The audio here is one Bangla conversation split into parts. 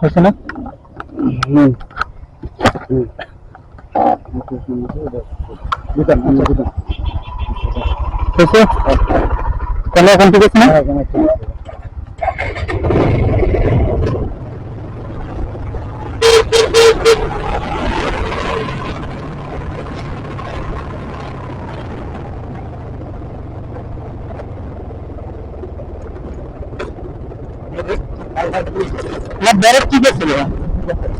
হয়েছে না? তাহলে এখন ঠিক আছে না? না ব্যারেক ঠিক আছে।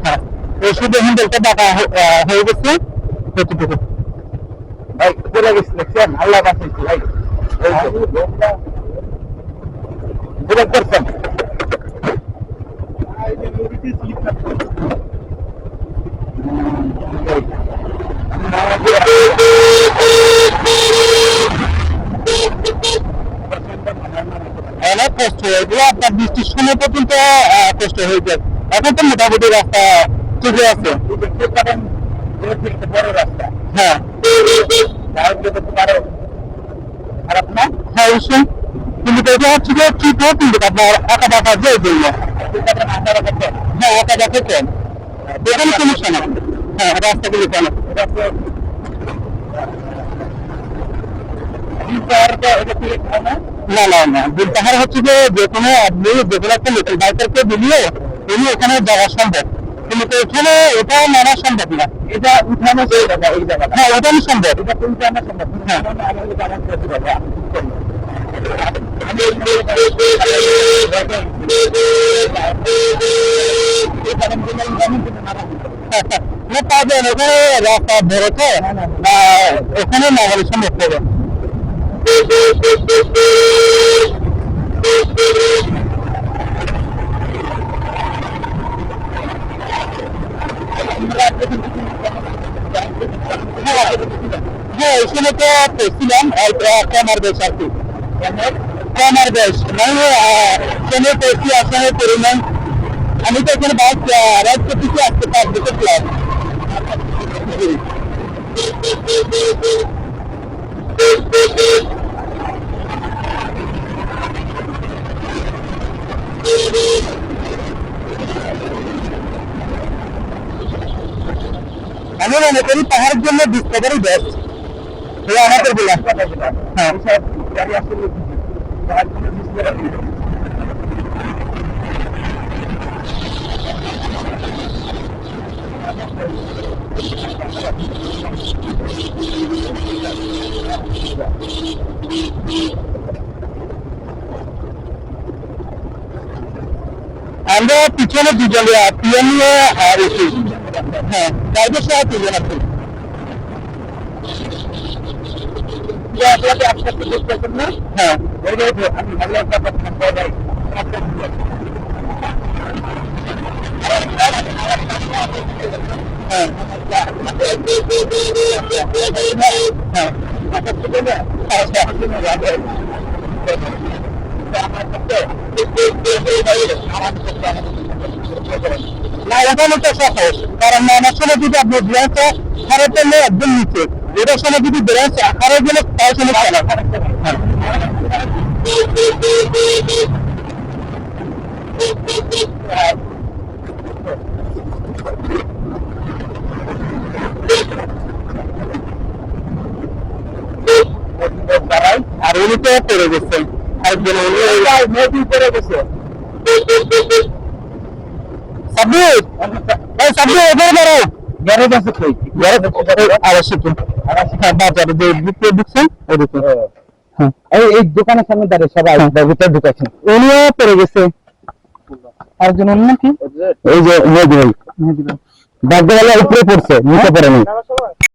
হ্যাঁ ওষুধ হ্যান্ডেলটা বাঁকা হয়ে গেছে কতটুকু ভাই চলে গেছে দেখছেন আল্লাহ বাঁচাইছে ভাই বুঝতে পারছেন অনেক কষ্ট হয়েছিল আপনার বৃষ্টির সময় পর্যন্ত কষ্ট হয়েছে এখন তো মোটামুটি রাস্তা ঠিকই আছে বড় রাস্তা হ্যাঁ খারাপ না হ্যাঁ অবশ্যই কিন্তু এটা হচ্ছে যে ঠিক হোক কিন্তু আপনার একা দেখা যায় জন্য হ্যাঁ একা দেখে কেন এখানে সমস্যা না হ্যাঁ রাস্তাগুলি কেন না না না তাহার হচ্ছে যে কোনো আপনি যে কোনো একটা লোকাল বাইকারকে দিলিও উনি এখানে যাওয়া সম্ভব কিন্তু এখানে এটা মানা সম্ভব না এটা উঠানো এই জায়গা হ্যাঁ ওটাই সম্ভব এটা উঠানো সম্ভব হ্যাঁ পাবেন ওখানে রাস্তা বেরোতে ওখানে না হলে সম্ভব হবে হ্যাঁ এখানে তো পেয়েছিলাম ক্যামার বেশ আর কি ক্যামার বেশ মানে ট্রেনে পেয়েছি আসামের পরিমাণ আমি তো এখানে বাইক রাইড করতেছি আসতে পারবো দেখলাম আমি মনে করি পাহাড়ের জন্য ডিসকভারি বেস্ট আমাদের বলে হ্যাঁ আমরা পিছনে দুজন পিএম নিয়ে আর হ্যাঁ ড্রাইভার সহ দুজন আছে হ্যাঁ আমি ভালো একটা না এখানে তো সহজ কারণ আমার সময় যদি আপনি ব্রেঞ্চে হারে পেলে একদম নিচে এটার সময় যদি ব্রেঞ্চ হারে গেলে তার সমস্যা না আর উনি তো পড়ে গেছে একজন নদী পড়ে গেছে সাব্বির এই সাব্বির এখানে দাঁড়াও গ্যারেজ আছে কই গ্যারেজ আবাসিক বাজারে যে ভিতরে ঢুকছেন ওই দিকে হ্যাঁ এই দোকানের সামনে দাঁড়িয়ে সবাই ভিতরে ঢুকাচ্ছেন উনিও পড়ে গেছে আরেকজন অন্য কি এই যে মেহেদি ভাই বাগদাওয়ালা উপরে পড়ছে নিচে পড়ে নেই